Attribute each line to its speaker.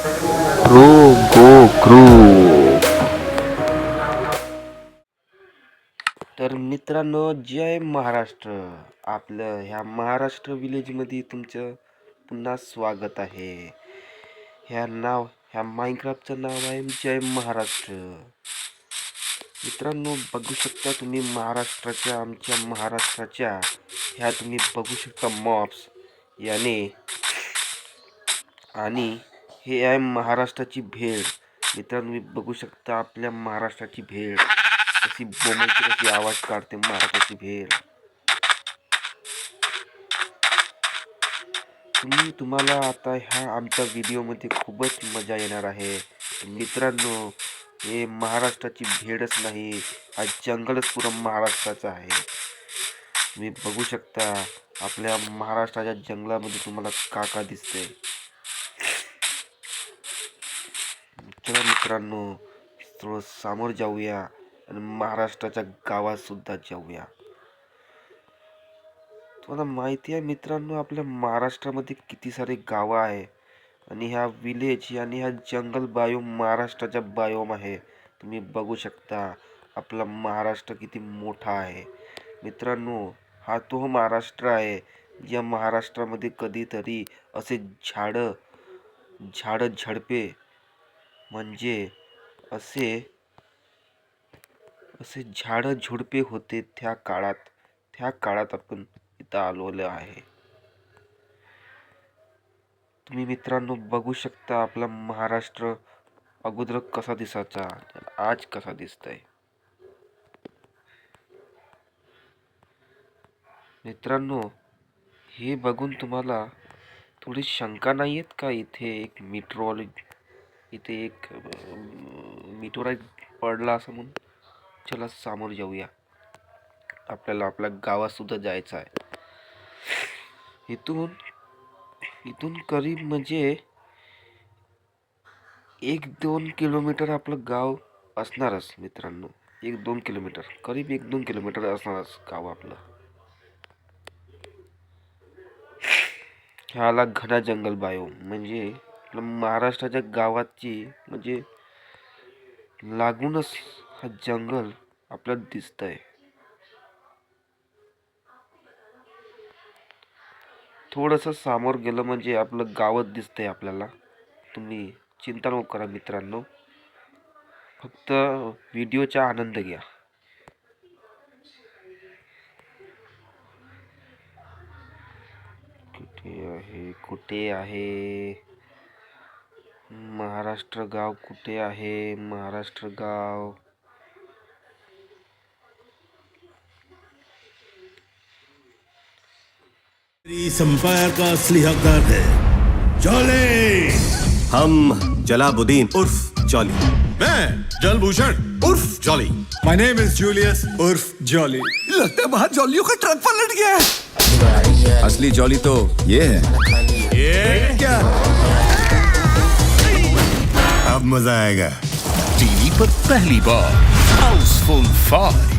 Speaker 1: Grow गो grow. तर मित्रांनो, जय महाराष्ट्र. आपलं ह्या महाराष्ट्र विलेजमध्ये तुमचं पुन्हा स्वागत आहे. ह्या माइनक्राफ्टचं नाव आहे जय महाराष्ट्र. मित्रांनो, बघू शकता तुम्ही आमच्या महाराष्ट्राच्या ह्या तुम्ही बघू शकता मॉब्स याने. आणि हे आहे महाराष्ट्राची भेळ. मित्रांनो, तुम्ही बघू शकता आपल्या महाराष्ट्राची भेळ कशी बोंबलते, कशी आवाज काढते महाराष्ट्राची भेळ. तुम्हाला आता ह्या आमच्या व्हिडिओमध्ये खूपच मजा येणार आहे. मित्रांनो, हे महाराष्ट्राची भेळच नाही, हा जंगलच पुरा महाराष्ट्राचा आहे. तुम्ही बघू शकता आपल्या महाराष्ट्राच्या जंगलामध्ये तुम्हाला का दिसतंय. चला मित्रांनो, थोडं समोर जाऊया आणि महाराष्ट्राच्या गावात सुद्धा जाऊया. तुम्हाला माहिती आहे मित्रांनो, आपल्या महाराष्ट्रामध्ये किती सारे गावं आहे आणि ह्या विलेज आणि ह्या जंगल बायोम महाराष्ट्राचा बायोम आहे. तुम्ही बघू शकता आपला महाराष्ट्र किती मोठा आहे. मित्रांनो, हा तो महाराष्ट्र आहे ज्या महाराष्ट्रामध्ये कधीतरी असे झाडं झडपे म्हणजे असे झाडं झुडपे होते त्या काळात आपण इथं आलेलो आहे. तुम्ही मित्रांनो बघू शकता आपला महाराष्ट्र अगोदर कसा दिसायचा, आज कसा दिसतंय. मित्रांनो, हे बघून तुम्हाला थोडी शंका नाही येत का इथे एक मीटोराईट पडला असं म्हणून. चला समोर जाऊया, आपल्याला आपल्या गावात सुद्धा जायचं आहे. इथून करीब म्हणजे 1-2 किलोमीटर आपलं गाव असणारच. मित्रांनो, 1-2 किलोमीटर, करीब 1-2 किलोमीटर असणारच गाव आपलं. ह्याला घना जंगल बायोम म्हणजे महाराष्ट्राच्या गावाची म्हणजे लागूनच हा जंगल आपल्याला दिसतंय. थोडंसं समोर गेलं म्हणजे आपलं गावच दिसतंय आपल्याला. तुम्ही चिंता नको करा मित्रांनो, फक्त व्हिडिओचा आनंद घ्या. कुठे आहे महाराष्ट्र गाव? कुठे आहे महाराष्ट्र गाव?
Speaker 2: संपायर का असली हकदार है जॉली.
Speaker 3: हम जलाबुद्दीन उर्फ जॉली.
Speaker 2: मैं जलभूषण उर्फ jolly. My name is Julius उर्फ जॉली. लगता है बाहर जॉलियों का ट्रक पलट गया है.
Speaker 3: असली जॉली तो ये है.
Speaker 2: ये क्या? अब मजा आएगा.
Speaker 4: टीवी पर पहली बार हाउसफुल 5.